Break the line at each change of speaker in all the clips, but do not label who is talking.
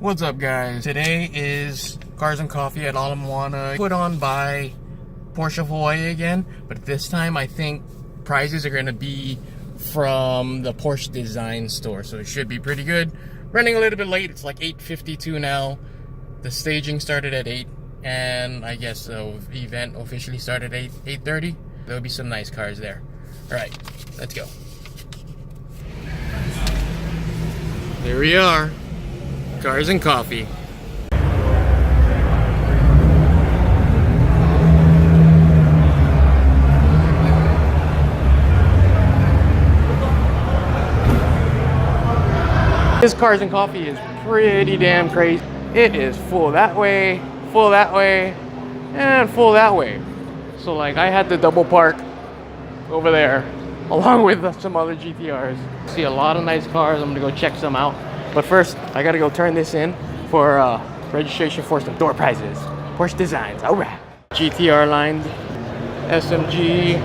What's up, guys? Today is Cars and Coffee at Moana, put on by Porsche of Hawaii again, but this time I think prizes are going to be from the Porsche Design store, so it should be pretty good. Running a little bit late, it's like 8:52 now. The staging started at 8, and I guess the event officially started at 8:30. There'll be some nice cars there. Alright, let's go. There we are. Cars and Coffee. This Cars and Coffee is pretty damn crazy. It is full that way, and full that way. So like I had to double park over there along with some other GTRs. See a lot of nice cars. I'm gonna go check some out. But first, I gotta go turn this in for registration for some door prizes. Porsche Designs, alright. GTR lined SMG,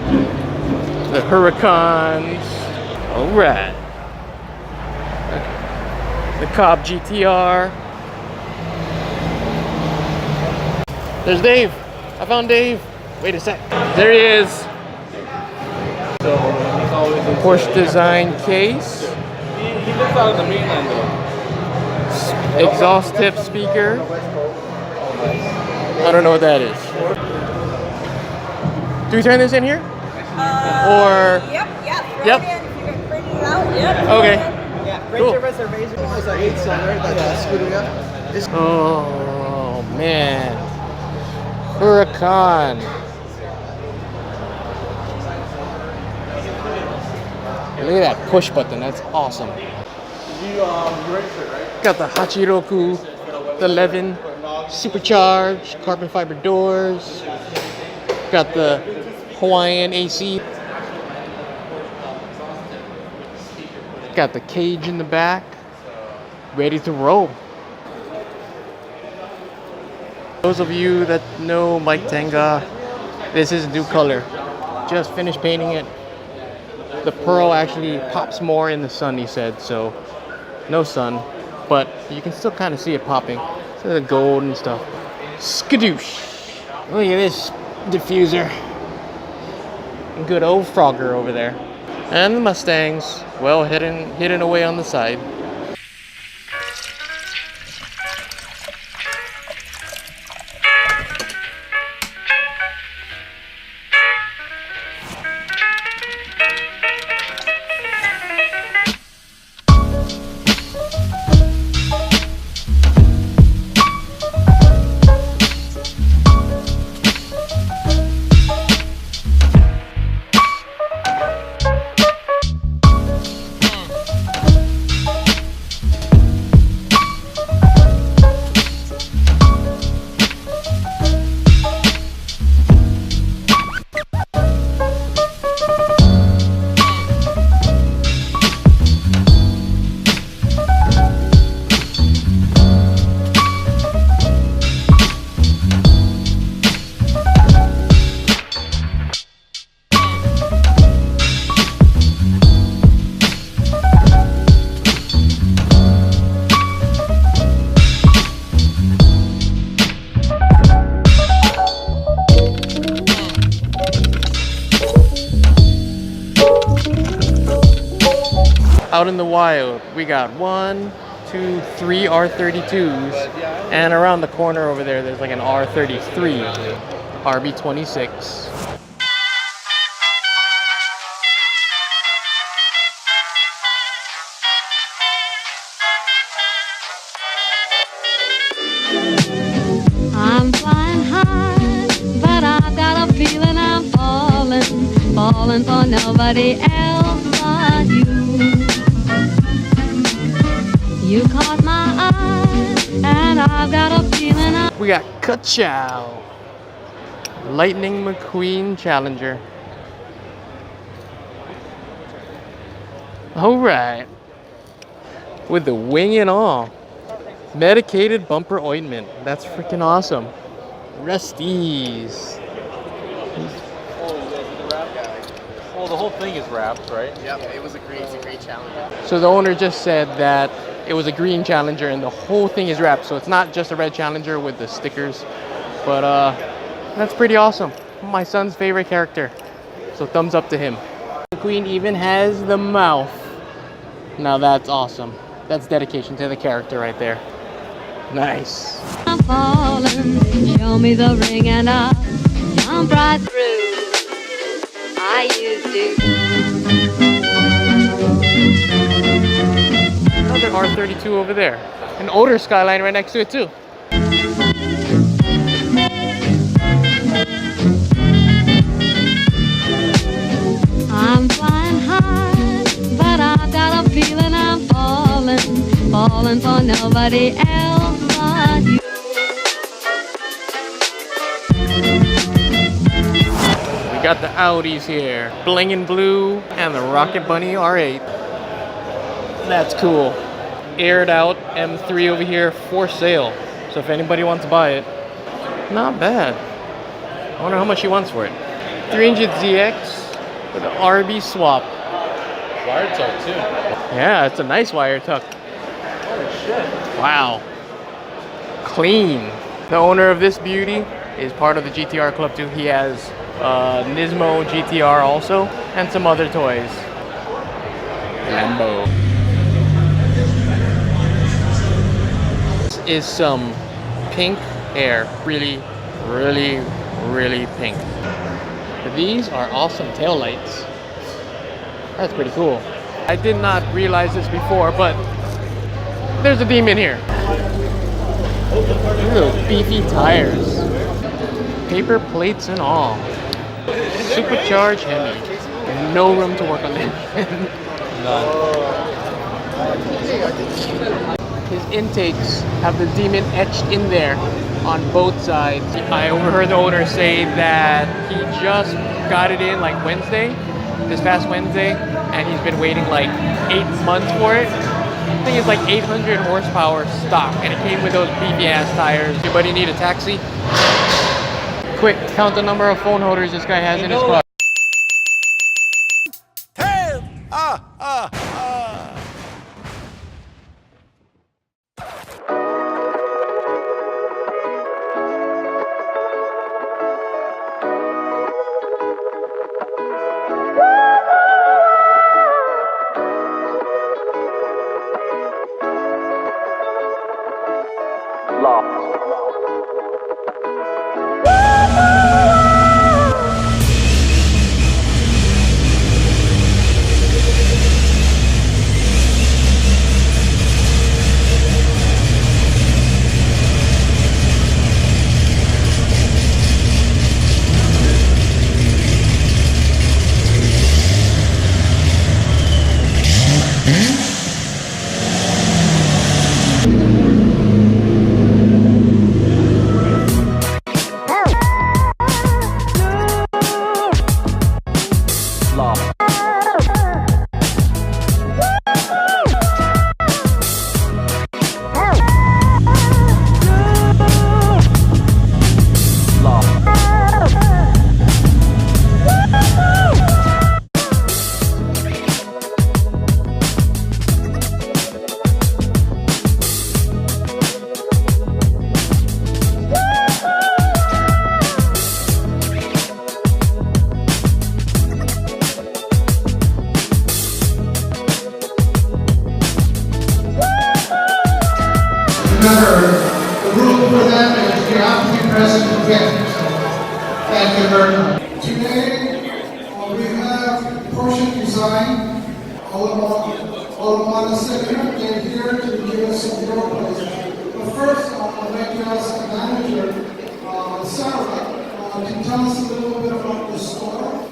the Huracans, alright. The Cobb GTR. There's Dave. I found Dave. Wait a sec. There he is. So he's always in Porsche Design case.
He lives out in the mainland though.
Exhaust tip speaker. I don't know what that is. Do we turn this in here? Or
Yep.
Yep.
If you can print it out, yep.
Okay.
Yeah, print
Cool.
your reservation. It's like 8-cylinder that
Oh man. Huracan. Look at that push button, that's awesome.
You registered, right?
Got the Hachiroku, the 11 supercharged carbon fiber doors. Got the Hawaiian AC. Got the cage in the back, ready to roll. Those of you that know Mike Tenga, this is a new color. Just finished painting it. The pearl actually pops more in the sun, he said, so no sun, but you can still kind of see it popping. So the gold and stuff. Skadoosh! Look at this diffuser. Good old Frogger over there. And the Mustangs, well hidden away on the side. Out in the wild, we got 1, 2, 3 R32s, and around the corner over there, there's like an R33, RB26.
I'm flying high, but I've got a feeling I'm falling for nobody else but you. You caught my eye, and I've got a feeling
We got Ka-Chow, Lightning McQueen Challenger. Alright, with the wing and all. Medicated bumper ointment. That's freaking awesome. Rusties.
Well, the whole thing is wrapped, right?
Yep, it's a great challenge.
So the owner just said that it was a green Challenger, and the whole thing is wrapped. So it's not just a red Challenger with the stickers. But that's pretty awesome. My son's favorite character. So thumbs up to him. The Queen even has the mouth. Now that's awesome. That's dedication to the character right there. Nice.
I'm falling, show me the ring and I'll jump right through. I used to.
Another R32 over there. An older Skyline right next to it too.
I'm flying high, but I got a feeling I'm falling, falling for nobody else but you.
We got the Audis here. Bling and Blue and the Rocket Bunny R8. That's cool. Aired out M3 over here for sale. So if anybody wants to buy it, not bad. I wonder how much he wants for it. 300ZX with an RB swap.
Wire tuck too.
Yeah, it's a nice wire tuck.
Holy shit.
Wow. Clean. The owner of this beauty is part of the GTR club too. He has Nismo GTR also, and some other toys. Lambo. This is some pink hair. Really, really, really pink. These are awesome taillights. That's pretty cool. I did not realize this before, but there's a demon here. Look at those beefy tires. Paper plates and all. Supercharged Hemi. No room to work on that. His intakes have the demon etched in there on both sides. I overheard the owner say that he just got it in like Wednesday, this past Wednesday, and he's been waiting like 8 months for it. I think it's like 800 horsepower stock, and it came with those beefy ass tires. Anybody need a taxi? Quick, count the number of phone holders this guy has in his car.
Remember, the rule for them is you have to be present to win. Thank you very much. Today, we have Porsche Design, Moana Center. They're here to give us some hero plays. But first, I'd like to ask the manager, Sarah, to tell us a little bit about the store.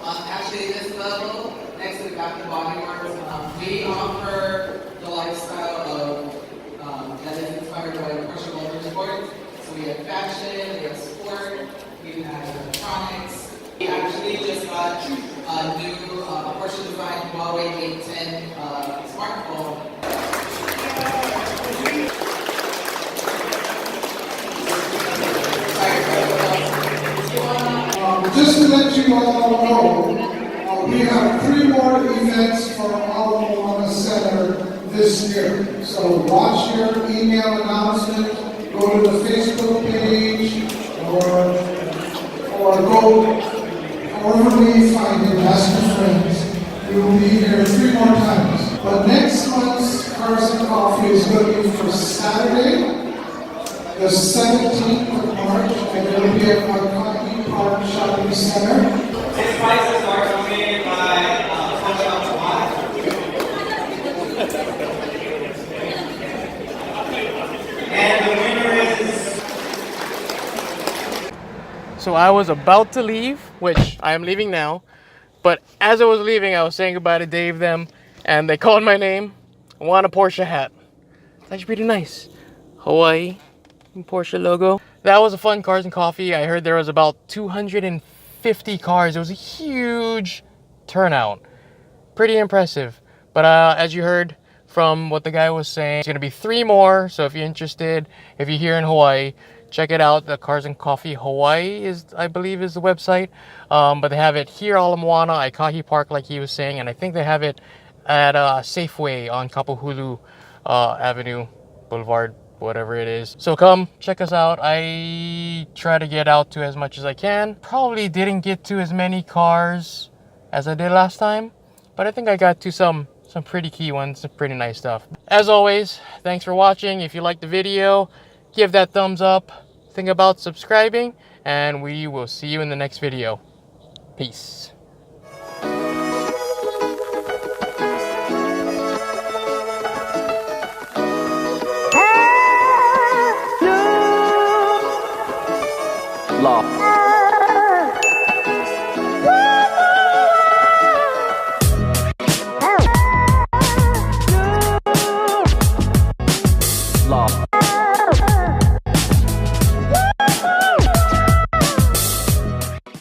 Actually, this level, next to the Bath and Body Works, we offer the lifestyle of that is inspired by Porsche Motorsport. So we have fashion, we have sport, we have electronics. We actually just got a new Porsche designed Huawei Mate 10 smartphone.
Just to let you all know, we have 3 more events for our Moana Center this year. So watch your email announcement, go to the Facebook page, or go however we find it, ask your friends. We will be here 3 more times. But next month's Cars and Coffee is going to be for Saturday, the 17th of March, and it will be at Makati Park Shopping Center.
This prices are donated by Moana. And the winner is...
So I was about to leave, which I am leaving now. But as I was leaving, I was saying goodbye to Dave them, and they called my name. I want a Porsche hat. It's actually pretty nice. Hawaii, Porsche logo. That was a fun Cars and Coffee. I heard there was about 250 cars. It was a huge turnout. Pretty impressive. But as you heard from what the guy was saying, it's gonna be 3 more. So if you're interested, if you're here in Hawaii, check it out. The Cars and Coffee Hawaii is, I believe, is the website. But they have it here, all in Moana, Aikahi Park, like he was saying, and I think they have it at Safeway on Kapahulu Avenue, Boulevard, whatever it is. So come check us out. I try to get out to as much as I can. Probably didn't get to as many cars as I did last time, but I think I got to some pretty key ones, some pretty nice stuff. As always, thanks for watching. If you liked the video, give that thumbs up. Think about subscribing, and we will see you in the next video. Peace.